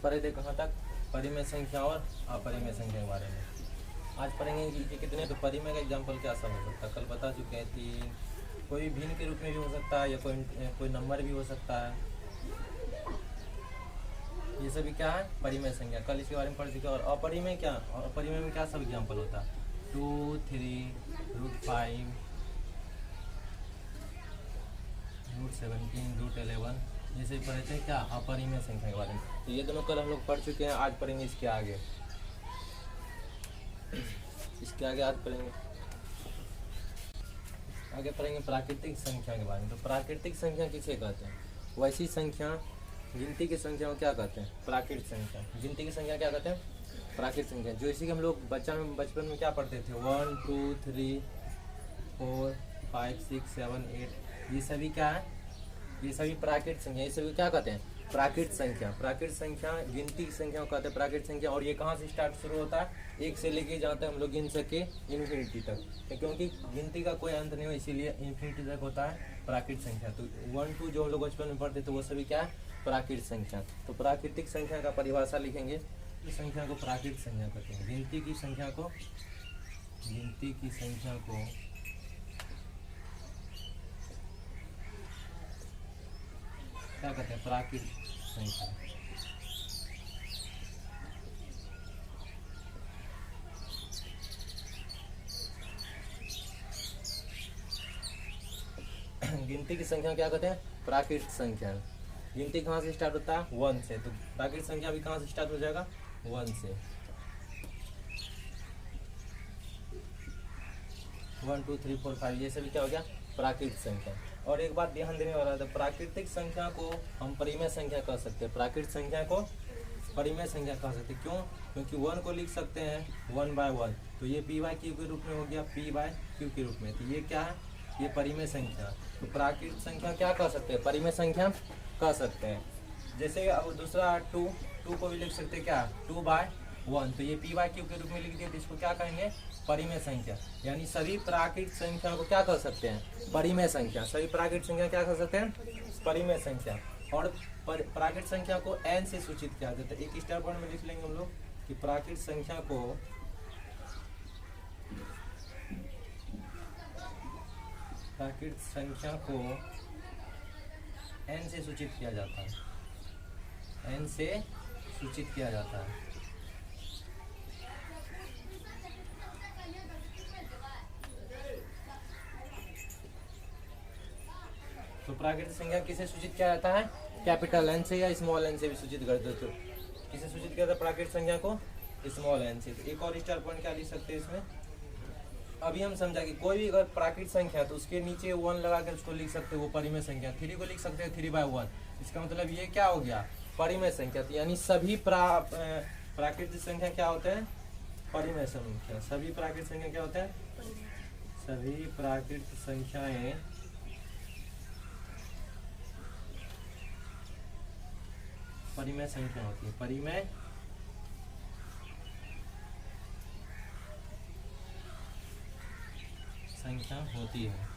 पढ़े थे कहाँ तक? परिमेय संख्या और अपरिमेय संख्या के बारे में। आज पढ़ेंगे कि कितने, तो परिमेय का एग्जाम्पल क्या सब हो सकता है, कल बता चुके हैं। 3 कोई भिन्न के रूप में भी हो सकता है, या कोई नंबर भी हो सकता है। ये सभी क्या है? परिमेय संख्या, कल इसके बारे में पढ़ चुके हैं। और अपरिमेय क्या, और अपरिमेय में क्या सब एग्जाम्पल होता है? 2, 3, √5, √17, √11, जैसे पढ़े थे क्या अपरिमेय संख्या के बारे में। तो ये दोनों कल हम लोग पढ़ चुके हैं, आज पढ़ेंगे इसके आगे। इसके आगे आज पढ़ेंगे, आगे पढ़ेंगे प्राकृतिक संख्या के बारे में। तो प्राकृतिक संख्या किसे कहते हैं? वैसी संख्या, गिनती की संख्या को क्या कहते हैं? प्राकृतिक संख्या। गिनती की संख्या क्या कहते हैं? प्राकृतिक संख्या। जो इसी के हम लोग बचपन में क्या पढ़ते थे? 1, 2, 3, 4, 5, 6, 7, 8, ये सभी क्या है? ये सभी प्राकृतिक संख्या। ये सभी क्या कहते हैं? प्राकृतिक संख्या। प्राकृतिक संख्या गिनती की संख्या को कहते हैं प्राकृतिक संख्या। और ये कहाँ से स्टार्ट शुरू होता है? 1 से लेके जहाँ तक हम लोग गिन सके इन्फिनिटी तक, क्योंकि गिनती का कोई अंत नहीं हो, इसीलिए इन्फिनिटी तक होता है प्राकृतिक संख्या। तो 1, 2 जो हम लोग बचपन में पढ़ते थे वो सभी क्या है? प्राकृतिक संख्या। तो प्राकृतिक संख्या का परिभाषा लिखेंगे, इस संख्या को प्राकृतिक संख्या कहते हैं। गिनती की संख्या को क्या कहते हैं? प्राकृतिक संख्या। गिनती की संख्या क्या कहते हैं? प्राकृतिक संख्या। गिनती कहाँ से स्टार्ट होता है? 1 से। तो प्राकृतिक संख्या भी कहाँ से स्टार्ट हो जाएगा? 1 से। 1, 2, 3, 4, 5 ये सभी क्या हो गया? प्राकृतिक संख्या। और एक बात ध्यान देने वाला है, प्राकृतिक संख्या को हम परिमेय संख्या कह सकते हैं। प्राकृतिक संख्या को परिमेय संख्या कह सकते हैं। क्यों? क्योंकि 1 को लिख सकते हैं 1/1, तो ये p/q के रूप में हो गया, p/q के रूप में। तो ये क्या है? ये परिमेय संख्या। तो प्राकृतिक संख्या क्या कह सकते हैं? परिमेय संख्या कह सकते हैं। जैसे अब दूसरा 2 को भी लिख सकते हैं क्या? 2/1, तो ये p/q के रूप में लिख दिए, तो इसको क्या कहेंगे? परिमेय संख्या। यानी सभी प्राकृतिक संख्या को क्या कह सकते हैं? परिमेय संख्या। सभी प्राकृतिक संख्या क्या कह सकते हैं? परिमेय संख्या। और प्राकृतिक संख्या को n से सूचित किया जाता है। एक स्टेप वन में लिख लेंगे हम लोग कि प्राकृतिक संख्या को n से सूचित किया जाता है। n से सूचित किया जाता है। तो प्राकृतिक संख्या किसे सूचित किया जाता है? कैपिटल N से या स्मॉल n से भी सूचित करते हो। तो किसे सूचित किया जाता है प्राकृतिक संख्या को? स्मॉल n से। तो एक और स्टार पॉइंट क्या लिख सकते हैं इसमें? अभी हम समझा कि कोई भी अगर प्राकृतिक संख्या है तो उसके नीचे 1 लगा कर उसको लिख सकते हैं, वो परिमेय संख्या। 3 को लिख सकते हैं 3/1, इसका मतलब ये क्या हो गया? परिमेय संख्या। तो यानी सभी प्राकृतिक संख्या क्या होते हैं? परिमेय संख्या। सभी प्राकृतिक संख्या क्या होते हैं? सभी प्राकृतिक संख्याएं परिमेय संख्या होती है। परिमेय संख्या होती है।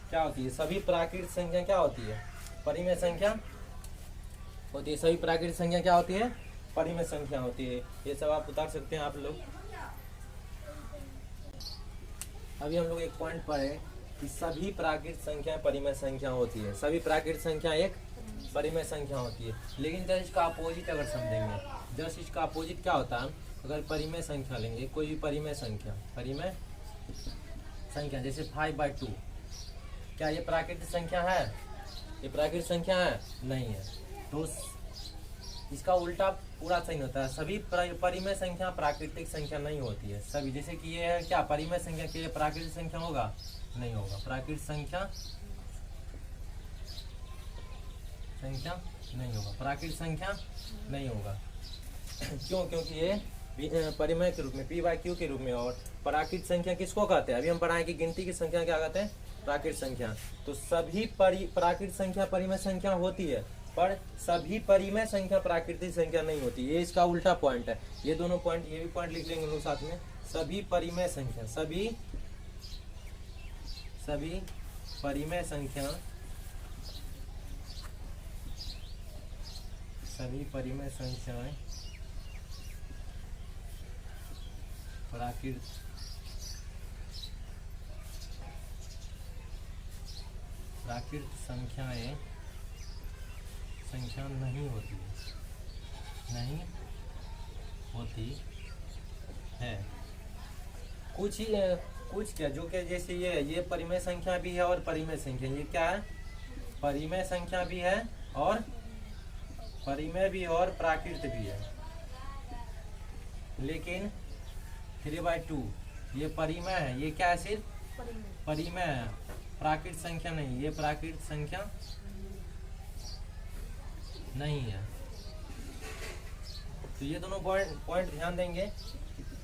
क्या होती है? सभी प्राकृतिक संख्या क्या होती है? परिमेय संख्या होती है। सभी प्राकृतिक संख्या क्या होती है? परिमेय संख्या होती है। ये सब आप उतार सकते हैं आप लोग। अभी हम लोग एक पॉइंट पढ़े कि सभी प्राकृतिक संख्या परिमेय संख्या होती है। सभी प्राकृतिक संख्या एक परिमेय संख्या होती है। लेकिन जब इसका अपोजिट अगर समझेंगे, जस्ट इसका अपोजिट क्या होता है? अगर परिमेय संख्या लेंगे, कोई भी परिमेय संख्या जैसे 5/2, क्या ये प्राकृतिक संख्या है? ये प्राकृतिक संख्या है? नहीं है। तो इसका उल्टा पूरा सही होता है। सभी परिमेय संख्या प्राकृतिक संख्या नहीं होती है। सभी, जैसे कि ये है क्या परिमेय संख्या, के प्राकृतिक संख्या होगा? नहीं होगा। प्राकृतिक संख्या नहीं होगा। प्राकृतिक संख्या नहीं होगा। क्यों? क्योंकि ये परिमेय के रूप में, p/q के रूप में। और प्राकृतिक संख्या किसको कहते हैं? अभी हम पढ़ाएं कि गिनती की संख्या क्या कहते हैं? प्राकृतिक संख्या। तो सभी प्राकृतिक संख्या परिमेय संख्या होती है, पर सभी परिमेय संख्या प्राकृतिक संख्या नहीं होती। ये इसका उल्टा पॉइंट है। ये दोनों पॉइंट, ये भी पॉइंट लिख लेंगे लोग साथ में। सभी परिमेय संख्या, सभी परिमेय संख्या सभी परिमेय संख्याएं प्राकृत संख्या नहीं होती है। कुछ क्या, जो कि जैसे ये परिमेय संख्या भी है और परिमेय संख्या, ये क्या है, परिमेय संख्या भी है और परिमेय भी है और प्राकृत भी है। लेकिन 3/2 ये परिमेय है, ये क्या है, सिर्फ परिमेय है, प्राकृत संख्या नहीं, ये प्राकृत संख्या नहीं है। तो ये दोनों पॉइंट ध्यान देंगे।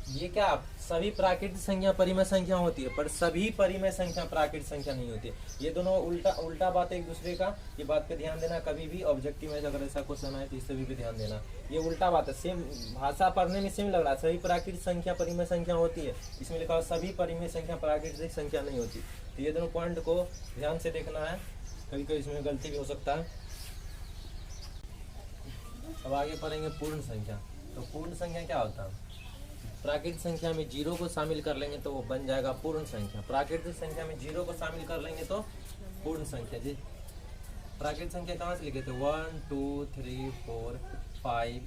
ये क्या, सभी प्राकृतिक संख्या परिमेय संख्या होती है, पर सभी परिमेय संख्या प्राकृतिक संख्या नहीं होती है। ये दोनों उल्टा बात है एक दूसरे का, ये बात पे ध्यान देना। कभी भी ऑब्जेक्टिव में अगर ऐसा क्वेश्चन आए तो इस सभी पे ध्यान देना, ये उल्टा बात है। सेम भाषा पढ़ने में सेम लग रहा है, सभी प्राकृतिक संख्या परिमेय संख्या होती है, इसमें लिखा हुआ सभी परिमेय संख्या प्राकृतिक संख्या नहीं होती। तो ये दोनों पॉइंट को ध्यान से देखना है, कभी कभी इसमें गलती भी हो सकता है। अब आगे पढ़ेंगे पूर्ण संख्या। तो पूर्ण संख्या क्या होता है, प्राकृतिक संख्या में 0 को शामिल कर लेंगे तो वो बन जाएगा पूर्ण संख्या। प्राकृतिक संख्या में 0 को शामिल कर लेंगे तो पूर्ण संख्या। जी प्राकृतिक संख्या कहाँ से लिखे थे, 1 2 3 4 5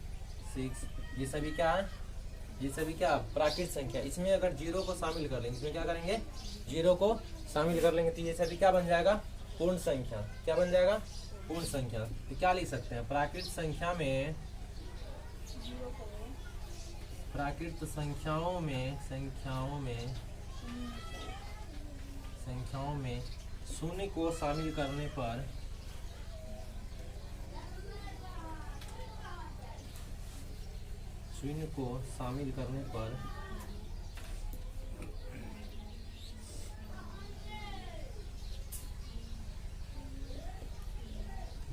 6, ये सभी क्या है, ये सभी क्या प्राकृतिक संख्या। इसमें अगर 0 को शामिल कर लेंगे, इसमें क्या करेंगे, 0 को शामिल कर लेंगे तो ये सभी क्या बन जाएगा, पूर्ण संख्या। क्या बन जाएगा, पूर्ण संख्या। तो क्या लिख सकते हैं, प्राकृतिक संख्याओं में शून्य को शामिल करने पर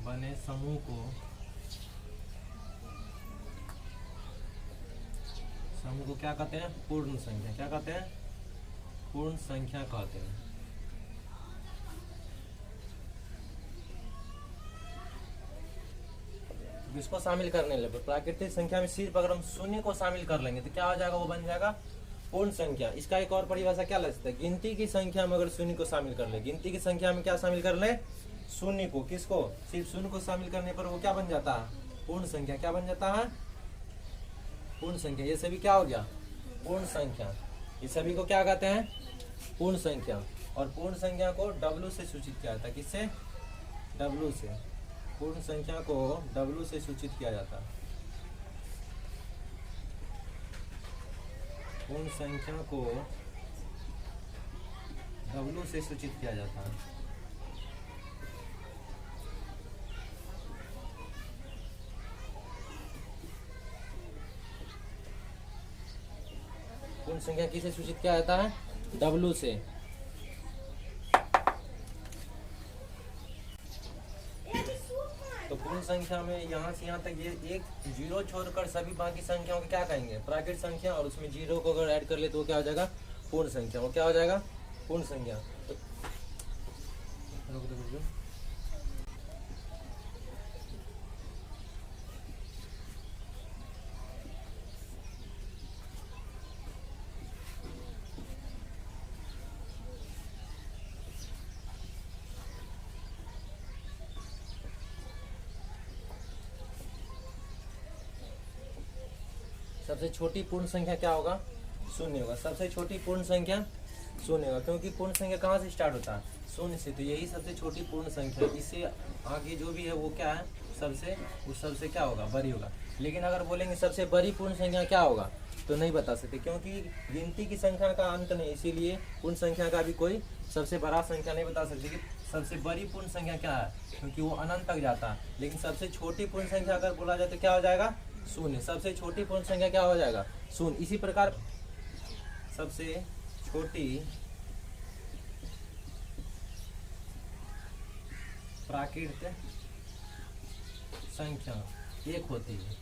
बने समूह को क्या कहते हैं, पूर्ण संख्या। क्या कहते हैं, पूर्ण संख्या कहते हैं। इसको शामिल करने लगे प्राकृतिक संख्या में सिर्फ अगर हम शून्य को शामिल कर लेंगे तो क्या हो जाएगा, वो बन जाएगा पूर्ण संख्या। इसका एक और परिभाषा क्या लग सकता है, गिनती की संख्या में अगर शून्य को शामिल कर ले, गिनती की संख्या में क्या शामिल कर ले, शून्य को। किसको, सिर्फ शून्य को शामिल करने पर वो क्या बन जाता है, पूर्ण संख्या। क्या बन जाता है, पूर्ण संख्या। ये सभी क्या हो गया, पूर्ण संख्या। ये सभी को क्या कहते हैं, पूर्ण संख्या। और पूर्ण संख्या को W से सूचित किया जाता है, किससे, W से। पूर्ण संख्या को W से सूचित किया जाता है। पूर्ण संख्या को W से सूचित किया जाता है। पूर्ण संख्या किसे सूचित किया जाता है, W से। तो पूर्ण संख्या में यहाँ से यहाँ तक ये एक 0 छोड़कर सभी बाकी संख्याओं को क्या कहेंगे, प्राकृतिक संख्या। और उसमें 0 को अगर ऐड कर ले तो वो क्या हो जाएगा, पूर्ण संख्या। वो क्या हो जाएगा, पूर्ण संख्या। तो सबसे छोटी पूर्ण संख्या क्या होगा, शून्य होगा। सबसे छोटी पूर्ण संख्या शून्य होगा, क्योंकि पूर्ण संख्या कहाँ से स्टार्ट होता है, शून्य से। तो यही सबसे छोटी पूर्ण संख्या। इससे आगे जो भी है वो क्या है, सबसे क्या होगा, बड़ी होगा। लेकिन अगर बोलेंगे सबसे बड़ी पूर्ण संख्या क्या होगा, तो नहीं बता सकते, क्योंकि गिनती की संख्या का अंत नहीं। इसीलिए पूर्ण संख्या का भी कोई सबसे बड़ा संख्या नहीं बता सकते कि सबसे बड़ी पूर्ण संख्या क्या है, क्योंकि वो अनंत तक जाता है। लेकिन सबसे छोटी पूर्ण संख्या अगर बोला जाए तो क्या हो जाएगा, शून्य। सबसे छोटी पूर्ण संख्या क्या हो जाएगा, शून्य। इसी प्रकार सबसे छोटी प्राकृतिक संख्या एक होती है।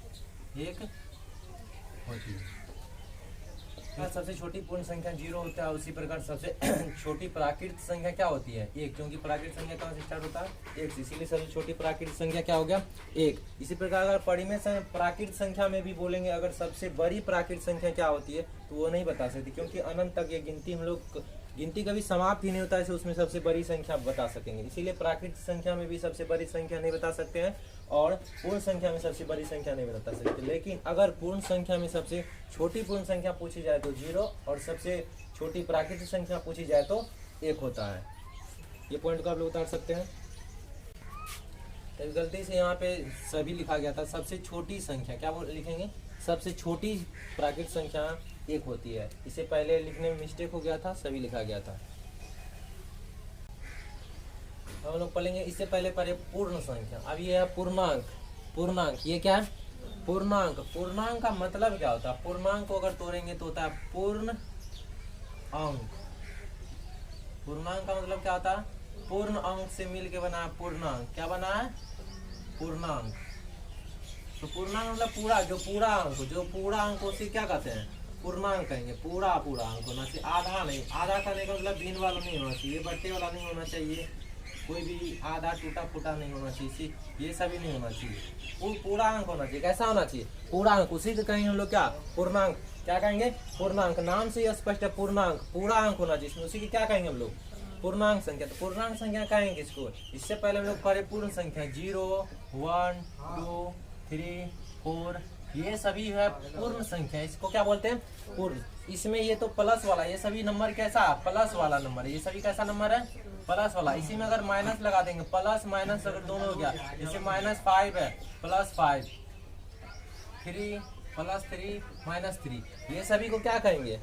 सबसे छोटी पूर्ण संख्या 0 होता है, उसी प्रकार सबसे छोटी प्राकृतिक संख्या क्या होती है 1, क्योंकि प्राकृतिक संख्या कहाँ से स्टार्ट होता है 1 से, इसीलिए सबसे छोटी प्राकृतिक संख्या क्या हो गया 1। इसी प्रकार अगर परिमेय प्राकृतिक संख्या में भी बोलेंगे अगर सबसे बड़ी प्राकृतिक संख्या क्या होती है तो वो नहीं बता सकती, क्योंकि अनंत तक ये गिनती हम लोग गिनती कभी समाप्त ही नहीं होता है, उसमें सबसे बड़ी संख्या बता सकेंगे। इसीलिए प्राकृतिक संख्या में भी सबसे बड़ी संख्या नहीं बता सकते हैं और पूर्ण संख्या में सबसे बड़ी संख्या नहीं बता सकते। लेकिन अगर पूर्ण संख्या में सबसे छोटी पूर्ण संख्या पूछी जाए तो 0 और सबसे छोटी प्राकृतिक संख्या पूछी जाए तो 1 होता है। ये पॉइंट को आप लोग उतार सकते हैं। तो गलती से यहाँ पे सभी लिखा गया था, सबसे छोटी संख्या क्या बोल लिखेंगे, सबसे छोटी प्राकृतिक संख्या 1 होती है। इसे पहले लिखने में मिस्टेक हो गया था, सभी लिखा गया था। हम लोग पढ़ेंगे इससे पहले पढ़े पूर्ण संख्या। अब ये है पूर्णांक। पूर्णांक ये क्या है पूर्णांक। पूर्णांक का मतलब क्या होता है, पूर्णांक को अगर तोड़ेंगे तो होता है पूर्ण अंक। पूर्णांक का मतलब क्या होता है, पूर्ण अंक से मिल के बना है पूर्णांक। क्या बना है पूर्णांक। तो पूर्णांक मतलब पूरा, जो पूरा अंक उसे क्या कहते हैं पूर्णांक कहेंगे। पूरा अंक होना चाहिए, आधा नहीं। आधा करने का मतलब भिन्न वाला नहीं होना चाहिए, बट्टे वाला नहीं होना चाहिए, कोई भी आधा टूटा फूटा नहीं होना चाहिए, ये सभी नहीं होना चाहिए। पूरा अंक होना चाहिए। कैसा होना चाहिए पूरा अंक। उसी को कहेंगे हम लोग क्या पूर्णांक। क्या कहेंगे पूर्णांक। नाम से स्पष्ट है पूर्णांक, पूरा अंक होना चाहिए। उसी की क्या कहेंगे हम लोग पूर्णांक संख्या। तो पूर्णांक संख्या कहेंगे इसको। इससे पहले हम लोग पढ़े पूर्ण संख्या 0, 1, 2, 3, 4, ये सभी है पूर्ण संख्या। इसको क्या बोलते हैं पूर्ण। इसमें ये तो प्लस वाला, ये सभी नंबर कैसा प्लस वाला नंबर है, ये सभी कैसा नंबर है प्लस वाला। इसी में अगर माइनस लगा देंगे, प्लस माइनस अगर दोनों हो गया, जैसे -5 है +5, 3 +3 -3, ये सभी को क्या कहेंगे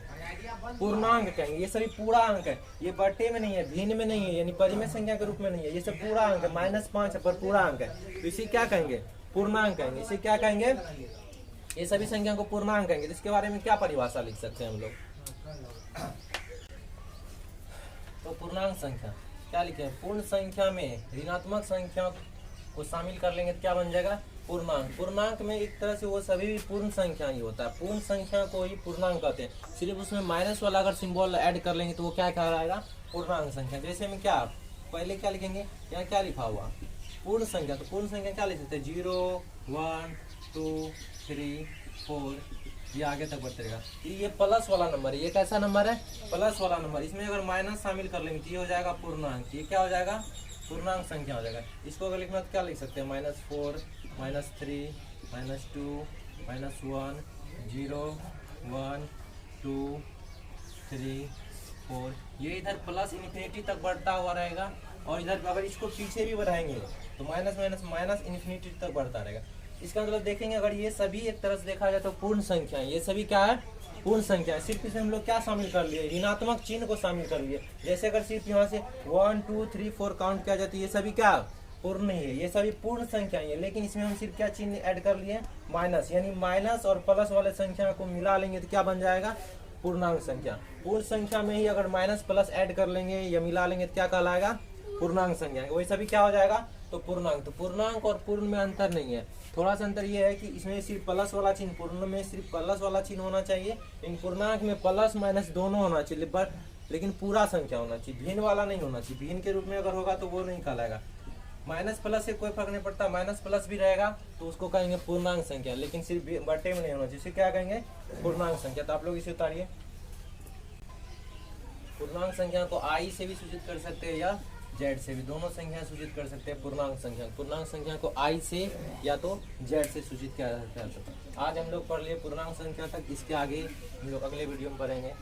पूर्णांक कहेंगे। ये सभी पूरा अंक है, ये बट्टे में नहीं है, भिन्न में नहीं है, यानी परिमेय संख्या के रूप में नहीं है, ये सब पूरा अंक है। -5 है पर पूरा अंक है, तो इसे क्या कहेंगे पूर्णांक कहेंगे। इसे क्या कहेंगे, ये सभी संख्या को पूर्णांक कहेंगे। तो इसके बारे में क्या परिभाषा लिख सकते हैं हम लोग, तो पूर्णांक संख्या क्या लिखे, पूर्ण संख्या में ऋणात्मक संख्या को शामिल कर लेंगे तो क्या बन जाएगा पूर्णांक। पूर्णांक में एक तरह से वो सभी भी पूर्ण संख्या ही होता है, पूर्ण संख्या को ही पूर्णांक कहते हैं। सिर्फ उसमें माइनस वाला अगर सिंबल ऐड कर लेंगे तो वो क्या कहलाएगा पूर्णांक संख्या। जैसे में क्या पहले क्या लिखेंगे, यहाँ क्या लिखा हुआ पूर्ण संख्या, तो पूर्ण संख्या क्या लिख सकते हैं 0, 1, 2, 3, 4, ये आगे तक बढ़ते रहेगा। ये प्लस वाला नंबर है, ये कैसा नंबर है प्लस वाला नंबर। इसमें अगर माइनस शामिल कर लेंगे तो ये हो जाएगा पूर्णांक। ये क्या हो जाएगा पूर्णांक संख्या हो जाएगा। इसको अगर लिखना तो क्या लिख सकते हैं -4, -3, -2, -1, 0, 1, 2, 3, 4, ये इधर प्लस इन्फिनिटी तक बढ़ता हुआ रहेगा। और इधर अगर इसको पीछे भी बढ़ाएंगे तो माइनस इन्फिनिटी तक बढ़ता रहेगा। इसका मतलब देखेंगे अगर ये सभी एक तरह से देखा जाए तो पूर्ण संख्या है, ये सभी क्या है पूर्ण संख्या है। सिर्फ इसमें हम लोग क्या शामिल कर लिए ऋणात्मक चिन्ह को शामिल कर लिए। जैसे अगर सिर्फ यहाँ से 1, 2, 3, 4 काउंट किया जाए तो ये सभी क्या पूर्ण नहीं है, ये सभी पूर्ण संख्या है। लेकिन इसमें हम सिर्फ क्या चिन्ह ऐड कर लिए माइनस, यानी माइनस और प्लस वाले संख्या को मिला लेंगे तो क्या बन जाएगा पूर्णांक संख्या। पूर्ण संख्या में ही अगर माइनस प्लस ऐड कर लेंगे या मिला लेंगे तो क्या कहलाएगा पूर्णांक संख्या। वही सभी क्या हो जाएगा तो पूर्णांक। तो पूर्णांक और पूर्ण में अंतर नहीं है, थोड़ा सा अंतर ये है कि इसमें सिर्फ प्लस वाला चिन्ह, पूर्ण में सिर्फ प्लस वाला चिन्ह होना चाहिए, लेकिन पूर्णांक में प्लस माइनस दोनों होना चाहिए, पर लेकिन पूरा संख्या होना चाहिए, भिन्न वाला नहीं होना चाहिए। भिन्न के रूप में अगर होगा तो वो नहीं कहलाएगा। माइनस प्लस से कोई फर्क नहीं पड़ता, माइनस प्लस भी रहेगा तो उसको कहेंगे पूर्णांक संख्या, लेकिन सिर्फ बट्टे में नहीं होना चाहिए, इसे क्या कहेंगे पूर्णांक संख्या। तो आप लोग इसे उतारिए। पूर्णांक संख्या को आई से भी सूचित कर सकते हैं या जेड से भी, दोनों संख्या सूचित कर सकते हैं पूर्णांक संख्या। पूर्णांक संख्या को आई से या तो जेड से सूचित किया जा सकता है। आज हम लोग पढ़ लिए पूर्णांक संख्या तक, इसके आगे हम लोग अगले वीडियो में पढ़ेंगे।